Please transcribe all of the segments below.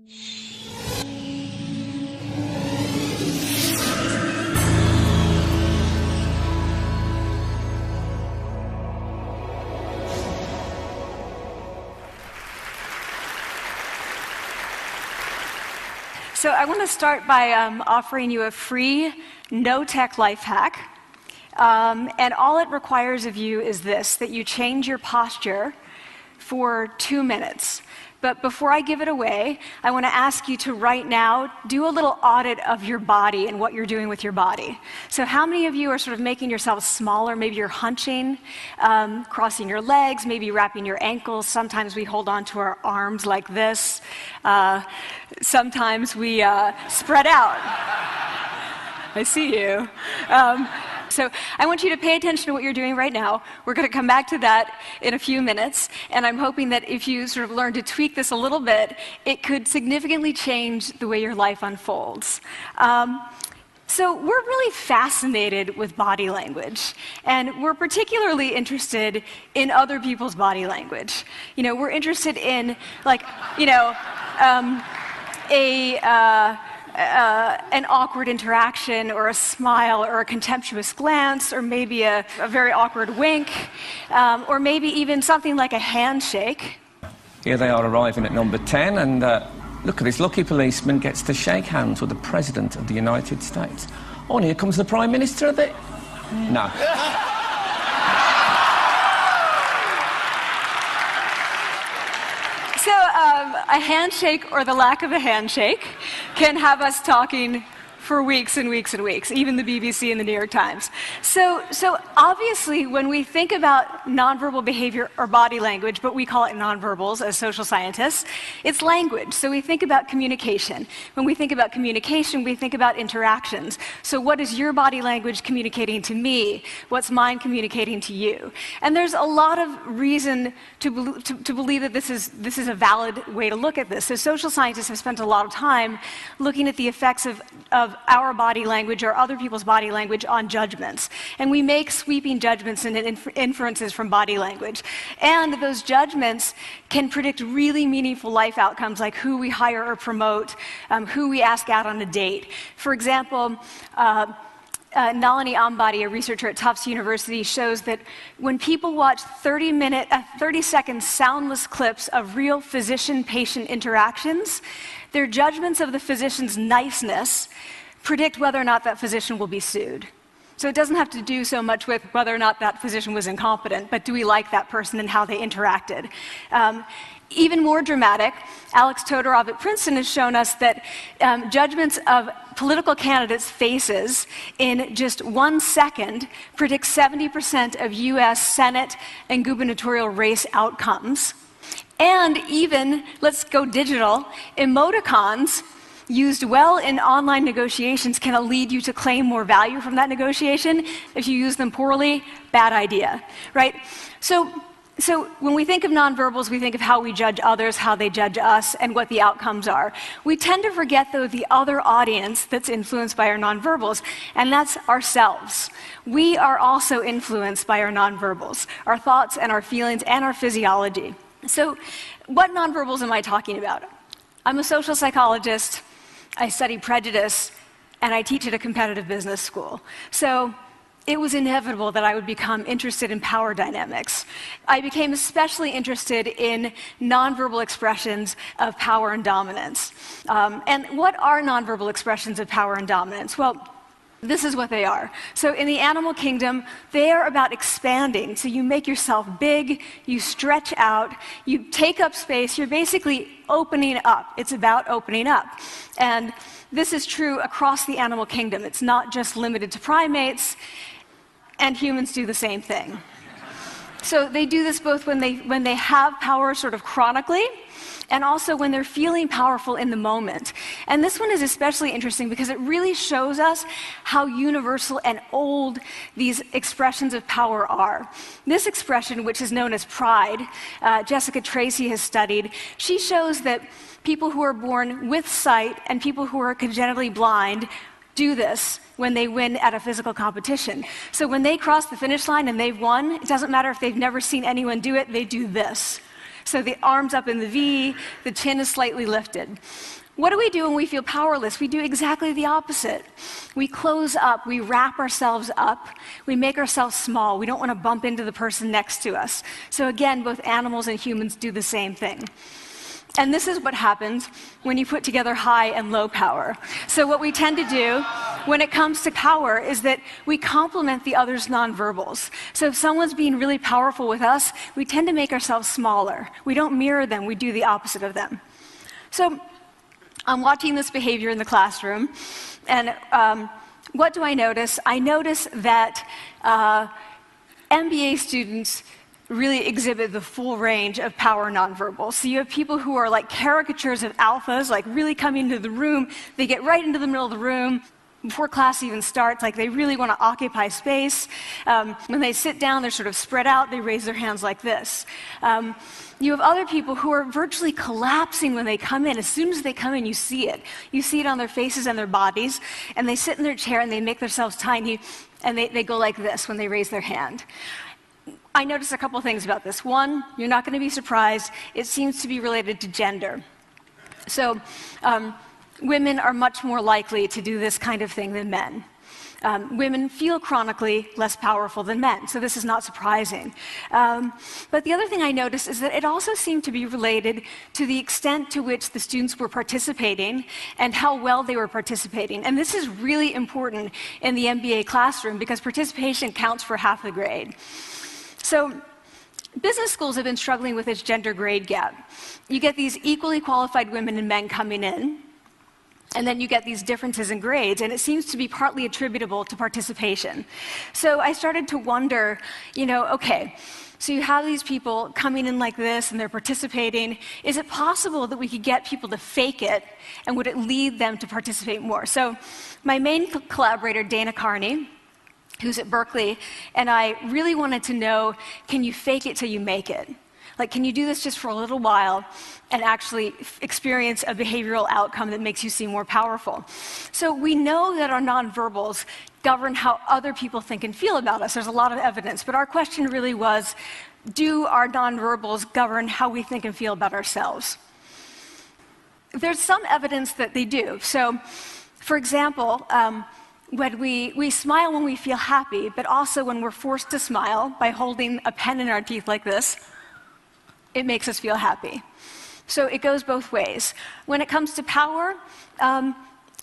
So I want to start by offering you a free, no-tech life hack. And all it requires of you is this, that you change your posture for 2 minutes. But before I give it away, I want to ask you to right now do a little audit of your body and what you're doing with your body. So how many of you are sort of making yourselves smaller? Maybe you're hunching, crossing your legs, maybe wrapping your ankles. Sometimes we hold on to our arms like this. Sometimes we spread out. I see you. So I want you to pay attention to what you're doing right now. We're going to come back to that in a few minutes, and I'm hoping that if you sort of learn to tweak this a little bit, it could significantly change the way your life unfolds. So we're really fascinated with body language, and we're particularly interested in other people's body language. You know, we're interested in, like, you know, an awkward interaction, or a smile, or a contemptuous glance, or maybe a very awkward wink, or maybe even something like a handshake. Here they are arriving at number 10, and look at this lucky policeman gets to shake hands with the President of the United States. Oh, and here comes the Prime Minister of it. No. So a handshake, or the lack of a handshake, can have us talking for weeks and weeks and weeks, even the BBC and the New York Times. So obviously, when we think about nonverbal behavior or body language, but we call it nonverbals as social scientists, it's language. So we think about communication. When we think about communication, we think about interactions. So what is your body language communicating to me? What's mine communicating to you? And there's a lot of reason to believe that this is a valid way to look at this. So social scientists have spent a lot of time looking at the effects of our body language or other people's body language on judgments. And we make sweeping judgments and inferences from body language. And those judgments can predict really meaningful life outcomes, like who we hire or promote, who we ask out on a date. For example, Nalini Ambady, a researcher at Tufts University, shows that when people watch 30-second soundless clips of real physician-patient interactions, their judgments of the physician's niceness predict whether or not that physician will be sued. So it doesn't have to do so much with whether or not that physician was incompetent, but do we like that person and how they interacted? Even more dramatic, Alex Todorov at Princeton has shown us that judgments of political candidates' faces in just 1 second predict 70% of US Senate and gubernatorial race outcomes. And even, let's go digital, emoticons used well in online negotiations can lead you to claim more value from that negotiation. If you use them poorly, bad idea, right? So when we think of nonverbals, we think of how we judge others, how they judge us, and what the outcomes are. We tend to forget, though, the other audience that's influenced by our nonverbals, and that's ourselves. We are also influenced by our nonverbals, our thoughts and our feelings and our physiology. So what nonverbals am I talking about? I'm a social psychologist, I study prejudice, and I teach at a competitive business school. So it was inevitable that I would become interested in power dynamics. I became especially interested in nonverbal expressions of power and dominance. And what are nonverbal expressions of power and dominance? Well, this is what they are. So in the animal kingdom, they are about expanding. So you make yourself big, you stretch out, you take up space, you're basically opening up. It's about opening up. And this is true across the animal kingdom. It's not just limited to primates, and humans do the same thing. So they do this both when they have power sort of chronically, and also when they're feeling powerful in the moment. And this one is especially interesting because it really shows us how universal and old these expressions of power are. This expression, which is known as pride, Jessica Tracy has studied, she shows that people who are born with sight and people who are congenitally blind do this when they win at a physical competition. So when they cross the finish line and they've won, it doesn't matter if they've never seen anyone do it, they do this. So the arms up in the V, the chin is slightly lifted. What do we do when we feel powerless? We do exactly the opposite. We close up, we wrap ourselves up, we make ourselves small. We don't want to bump into the person next to us. So again, both animals and humans do the same thing. And this is what happens when you put together high and low power. So what we tend to do when it comes to power is that we complement the other's nonverbals. So if someone's being really powerful with us, we tend to make ourselves smaller. We don't mirror them, we do the opposite of them. So I'm watching this behavior in the classroom, and what do I notice? I notice that MBA students really exhibit the full range of power nonverbals. So you have people who are like caricatures of alphas, like really coming into the room. They get right into the middle of the room before class even starts, like they really want to occupy space. When they sit down, they're sort of spread out. They raise their hands like this. You have other people who are virtually collapsing when they come in. As soon as they come in, you see it. You see it on their faces and their bodies, and they sit in their chair and they make themselves tiny, and they go like this when they raise their hand. I noticed a couple things about this. One, you're not going to be surprised. It seems to be related to gender. So women are much more likely to do this kind of thing than men. Women feel chronically less powerful than men, so this is not surprising. But the other thing I noticed is that it also seemed to be related to the extent to which the students were participating and how well they were participating. And this is really important in the MBA classroom because participation counts for half the grade. So business schools have been struggling with this gender grade gap. You get these equally qualified women and men coming in, and then you get these differences in grades, and it seems to be partly attributable to participation. So I started to wonder, okay, so you have these people coming in like this, and they're participating. Is it possible that we could get people to fake it, and would it lead them to participate more? So my main collaborator, Dana Carney, who's at Berkeley, and I really wanted to know, can you fake it till you make it? Like, can you do this just for a little while and actually experience a behavioral outcome that makes you seem more powerful? So we know that our nonverbals govern how other people think and feel about us. There's a lot of evidence, but our question really was, do our nonverbals govern how we think and feel about ourselves? There's some evidence that they do. So, for example, when we smile when we feel happy, but also when we're forced to smile by holding a pen in our teeth like this, it makes us feel happy. So it goes both ways. When it comes to power,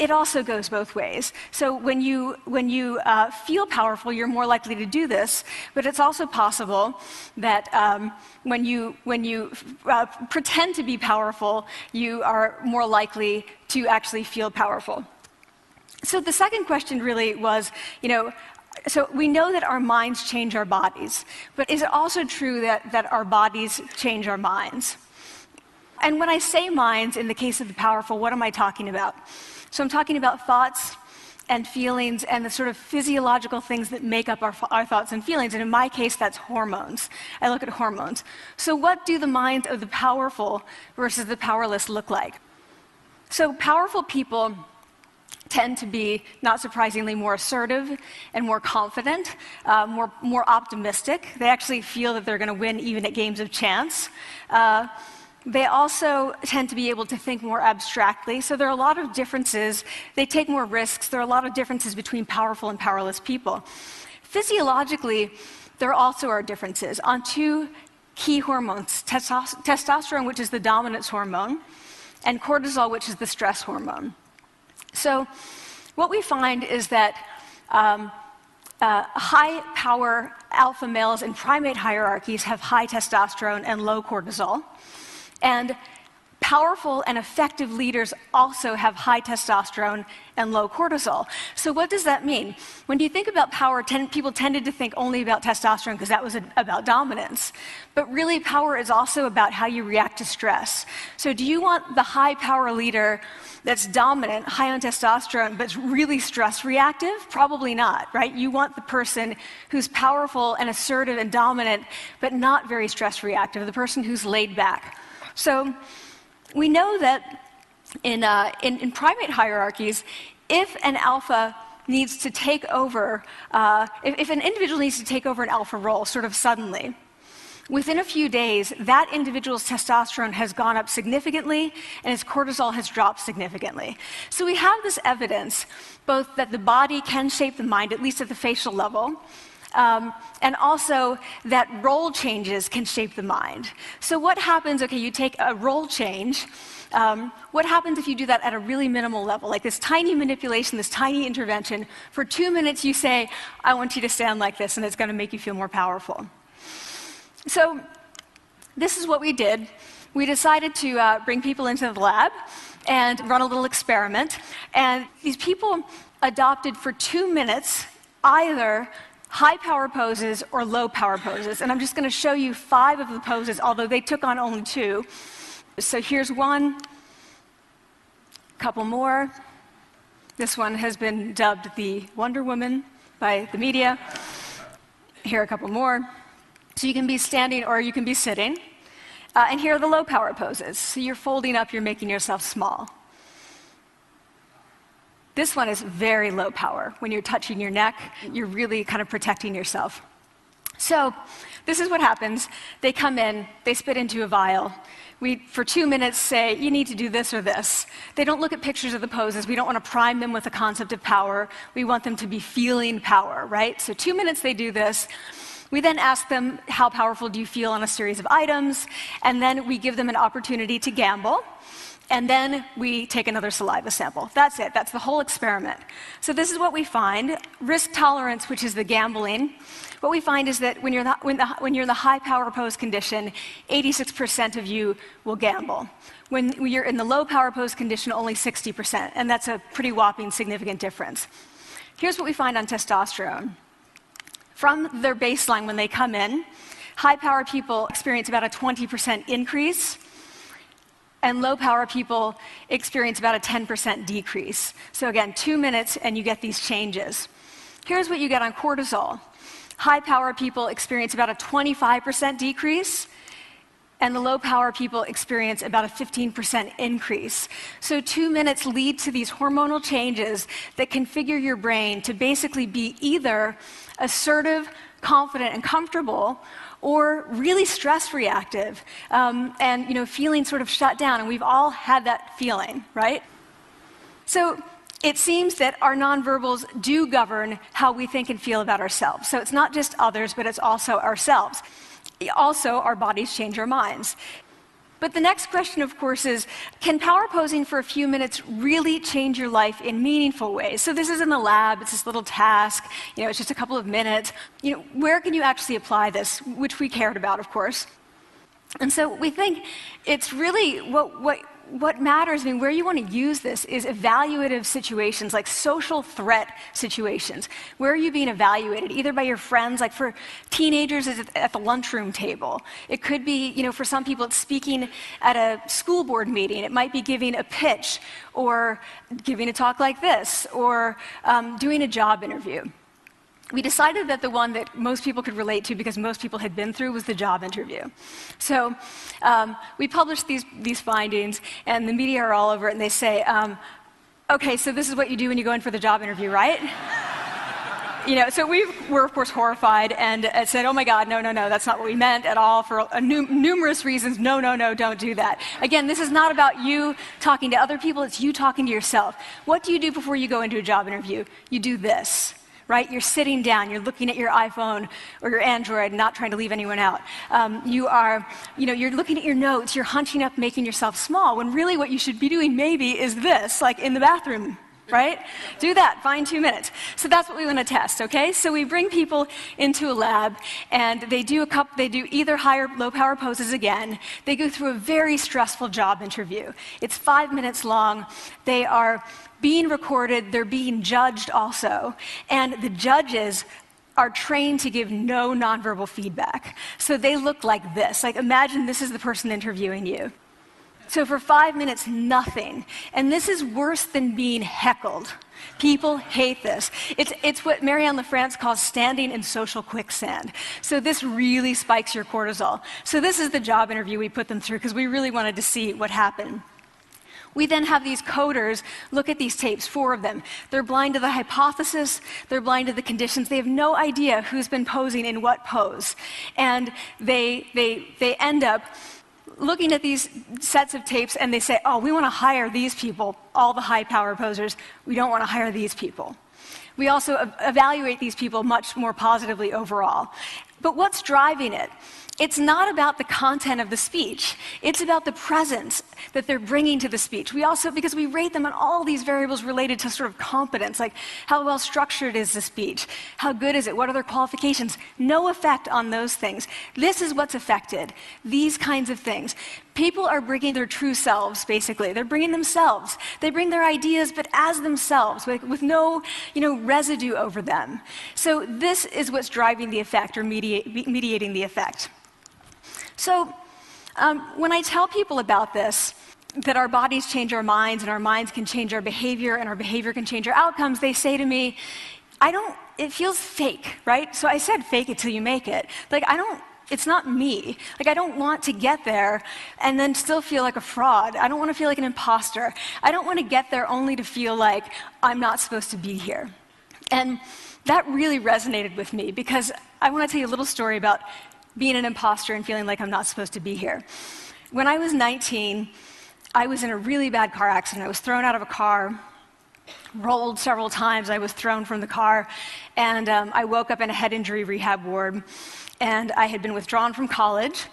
it also goes both ways. So when you feel powerful, you're more likely to do this, but it's also possible that when you pretend to be powerful, you are more likely to actually feel powerful. So the second question really was, so we know that our minds change our bodies, but is it also true that our bodies change our minds? And when I say minds, in the case of the powerful, what am I talking about? So I'm talking about thoughts and feelings and the sort of physiological things that make up our thoughts and feelings. And in my case, that's hormones. I look at hormones. So what do the minds of the powerful versus the powerless look like? So powerful people tend to be, not surprisingly, more assertive and more confident, more optimistic. They actually feel that they're going to win even at games of chance. They also tend to be able to think more abstractly. So there are a lot of differences. They take more risks. There are a lot of differences between powerful and powerless people. Physiologically, there also are differences on two key hormones, testosterone, which is the dominance hormone, and cortisol, which is the stress hormone. So what we find is that high-power alpha males in primate hierarchies have high testosterone and low cortisol. And powerful and effective leaders also have high testosterone and low cortisol. So what does that mean? When you think about power, people tended to think only about testosterone because that was about dominance. But really, power is also about how you react to stress. So do you want the high-power leader that's dominant, high on testosterone, but really stress reactive? Probably not, right? You want the person who's powerful and assertive and dominant, but not very stress reactive, the person who's laid back. So we know that in primate hierarchies, if an alpha needs to take over, if an individual needs to take over an alpha role sort of suddenly, within a few days, that individual's testosterone has gone up significantly and his cortisol has dropped significantly. So we have this evidence, both that the body can shape the mind, at least at the facial level, and also that role changes can shape the mind. So what happens, okay, you take a role change, what happens if you do that at a really minimal level, like this tiny manipulation, this tiny intervention? For 2 minutes you say, I want you to stand like this, and it's going to make you feel more powerful. So this is what we did. We decided to bring people into the lab and run a little experiment. And these people adopted for 2 minutes either high power poses or low power poses. And I'm just going to show you 5 of the poses, although they took on only 2. So here's one, a couple more. This one has been dubbed the Wonder Woman by the media. Here are a couple more. So you can be standing or you can be sitting. And here are the low power poses. So you're folding up, you're making yourself small. This one is very low power. When you're touching your neck, you're really kind of protecting yourself. So this is what happens. They come in, they spit into a vial. We, for 2 minutes, say, you need to do this or this. They don't look at pictures of the poses. We don't want to prime them with the concept of power. We want them to be feeling power, right? So 2 minutes they do this. We then ask them, how powerful do you feel on a series of items? And then we give them an opportunity to gamble. And then we take another saliva sample. That's it. That's the whole experiment. So this is what we find. Risk tolerance, which is the gambling. What we find is that when you're in the high power pose condition, 86% of you will gamble. When you're in the low power pose condition, only 60%. And that's a pretty whopping significant difference. Here's what we find on testosterone. From their baseline when they come in, high power people experience about a 20% increase, and low power people experience about a 10% decrease. So again, 2 minutes and you get these changes. Here's what you get on cortisol. High power people experience about a 25% decrease, and the low power people experience about a 15% increase. So 2 minutes lead to these hormonal changes that configure your brain to basically be either assertive, confident, and comfortable, or really stress reactive, and feeling sort of shut down. And we've all had that feeling, right? So it seems that our nonverbals do govern how we think and feel about ourselves. So it's not just others, but it's also ourselves. Also, our bodies change our minds. But the next question, of course, is, can power posing for a few minutes really change your life in meaningful ways? So this is in the lab, it's this little task, it's just a couple of minutes. Where can you actually apply this, which we cared about, of course. And so we think it's really what matters, where you want to use this is evaluative situations, like social threat situations. Where are you being evaluated? Either by your friends, like for teenagers, it's at the lunchroom table. It could be, for some people, it's speaking at a school board meeting. It might be giving a pitch, or giving a talk like this, or doing a job interview. We decided that the one that most people could relate to, because most people had been through, was the job interview. So we published these findings, and the media are all over it, and they say, okay, so this is what you do when you go in for the job interview, right? So we were, of course, horrified and said, oh my God, no, that's not what we meant at all, for numerous reasons. No, don't do that. Again, this is not about you talking to other people, it's you talking to yourself. What do you do before you go into a job interview? You do this. Right? You're sitting down, you're looking at your iPhone or your Android, not trying to leave anyone out. You're looking at your notes, you're hunching up, making yourself small, when really what you should be doing maybe is this, like in the bathroom, right? Do that, find 2 minutes. So that's what we want to test, okay? So we bring people into a lab, and they do either high or low power poses again. They go through a very stressful job interview. It's 5 minutes long. They are being recorded, they're being judged also, and the judges are trained to give no nonverbal feedback. So they look like this. Like, imagine this is the person interviewing you. So for 5 minutes, nothing. And this is worse than being heckled. People hate this. It's what Marianne LaFrance calls standing in social quicksand. So this really spikes your cortisol. So this is the job interview we put them through, because we really wanted to see what happened. We then have these coders look at these tapes, 4 of them. They're blind to the hypothesis, they're blind to the conditions. They have no idea who's been posing in what pose. And they end up looking at these sets of tapes and they say, oh, we want to hire these people, all the high-power posers. We don't want to hire these people. We also evaluate these people much more positively overall. But what's driving it? It's not about the content of the speech. It's about the presence that they're bringing to the speech. We also, because we rate them on all these variables related to sort of competence, like how well structured is the speech? How good is it? What are their qualifications? No effect on those things. This is what's affected, these kinds of things. People are bringing their true selves, basically. They're bringing themselves. They bring their ideas, but as themselves, with no residue over them. So this is what's driving the effect, or mediating the effect. So when I tell people about this, that our bodies change our minds, and our minds can change our behavior, and our behavior can change our outcomes, they say to me, it feels fake, right? So I said, fake it till you make it. Like, it's not me. Like, I don't want to get there and then still feel like a fraud. I don't want to feel like an imposter. I don't want to get there only to feel like I'm not supposed to be here. And that really resonated with me, because I want to tell you a little story about being an imposter and feeling like I'm not supposed to be here. When I was 19, I was in a really bad car accident. I was thrown out of a car, rolled several times. I was thrown from the car, and I woke up in a head injury rehab ward. And I had been withdrawn from college,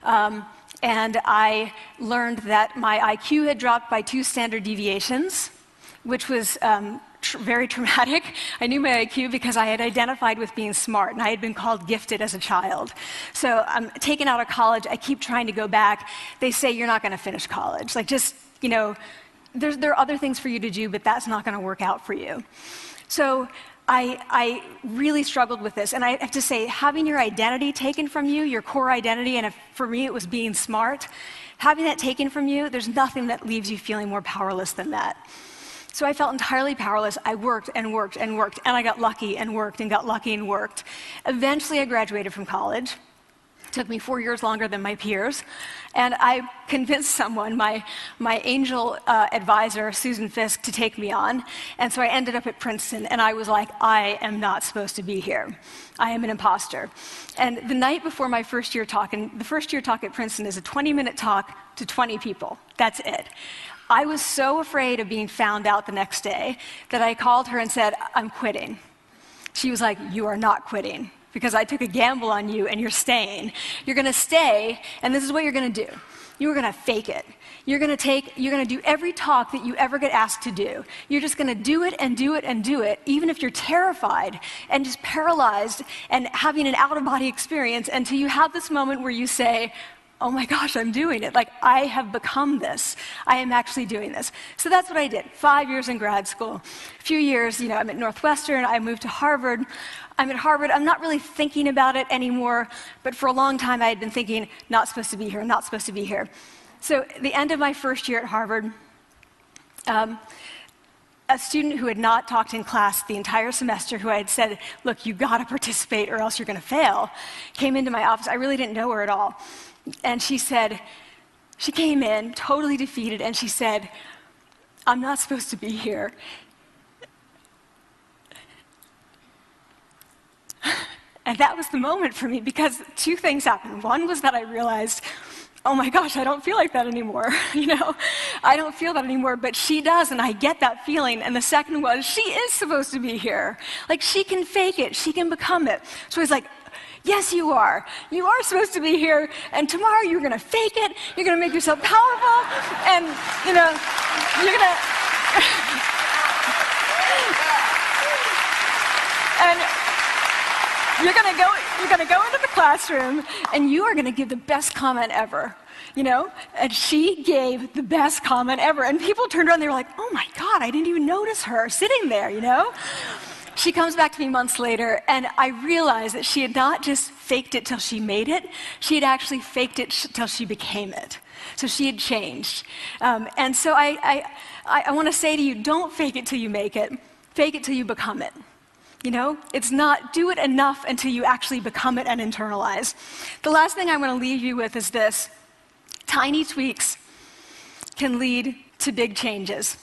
and I learned that my IQ had dropped by 2 standard deviations, which was very traumatic. I knew my IQ because I had identified with being smart, and I had been called gifted as a child. So I'm taken out of college. I keep trying to go back. They say, you're not going to finish college. Like, just, there are other things for you to do, but that's not going to work out for you. So I really struggled with this, and I have to say, having your identity taken from you, your core identity, and for me it was being smart, having that taken from you, there's nothing that leaves you feeling more powerless than that. So I felt entirely powerless. I worked and worked and worked, and I got lucky and worked and got lucky and worked. Eventually I graduated from college. It took me 4 years longer than my peers, and I convinced someone, my angel advisor, Susan Fisk, to take me on. And so I ended up at Princeton, and I was like, I am not supposed to be here. I am an imposter. And the night before my first year talk, and the first year talk at Princeton is a 20-minute talk to 20 people. That's it. I was so afraid of being found out the next day that I called her and said, I'm quitting. She was like, you are not quitting, because I took a gamble on you and you're staying. You're going to stay, and this is what you're going to do. You're going to fake it. You're going to do every talk that you ever get asked to do. You're just going to do it and do it and do it, even if you're terrified and just paralyzed and having an out-of-body experience, until you have this moment where you say, oh my gosh, I'm doing it. Like, I have become this. I am actually doing this. So that's what I did. 5 years in grad school. A few years, I'm at Northwestern. I moved to Harvard. I'm at Harvard. I'm not really thinking about it anymore, but for a long time I had been thinking, not supposed to be here, not supposed to be here. So at the end of my first year at Harvard, a student who had not talked in class the entire semester, who I had said, look, you got to participate or else you're going to fail, came into my office. I really didn't know her at all. And she came in totally defeated, and she said, I'm not supposed to be here. And that was the moment for me, because 2 things happened. One was that I realized, oh my gosh, I don't feel like that anymore. I don't feel that anymore, but she does, and I get that feeling. And the second was, she is supposed to be here. Like, she can fake it, she can become it. So I was like, yes, you are. You are supposed to be here, and tomorrow you're going to fake it, you're going to make yourself powerful, and, you're going to... and you're going to go into the classroom, and you are going to give the best comment ever, And she gave the best comment ever, and people turned around, they were like, oh my God, I didn't even notice her sitting there, She comes back to me months later, and I realized that she had not just faked it till she made it, she had actually faked it till she became it. So she had changed. And so I want to say to you, don't fake it till you make it. Fake it till you become it. It's not do it enough until you actually become it and internalize. The last thing I want to leave you with is this. Tiny tweaks can lead to big changes.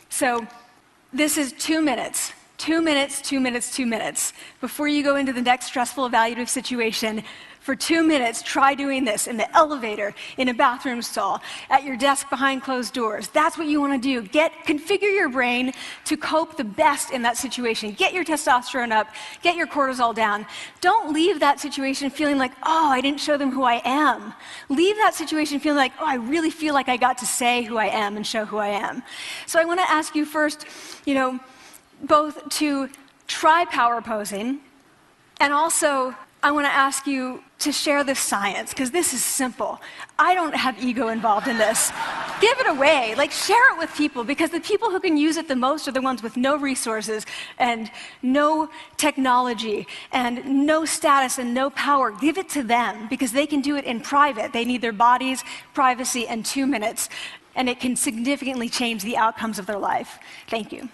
So this is 2 minutes. 2 minutes, 2 minutes, 2 minutes. Before you go into the next stressful evaluative situation, for 2 minutes, try doing this in the elevator, in a bathroom stall, at your desk behind closed doors. That's what you want to do. Configure your brain to cope the best in that situation. Get your testosterone up, get your cortisol down. Don't leave that situation feeling like, oh, I didn't show them who I am. Leave that situation feeling like, oh, I really feel like I got to say who I am and show who I am. So I want to ask you first, both to try power posing, and also I want to ask you to share this science, because this is simple. I don't have ego involved in this. Give it away, share it with people, because the people who can use it the most are the ones with no resources and no technology and no status and no power. Give it to them, because they can do it in private. They need their bodies, privacy, and 2 minutes, and it can significantly change the outcomes of their life. Thank you.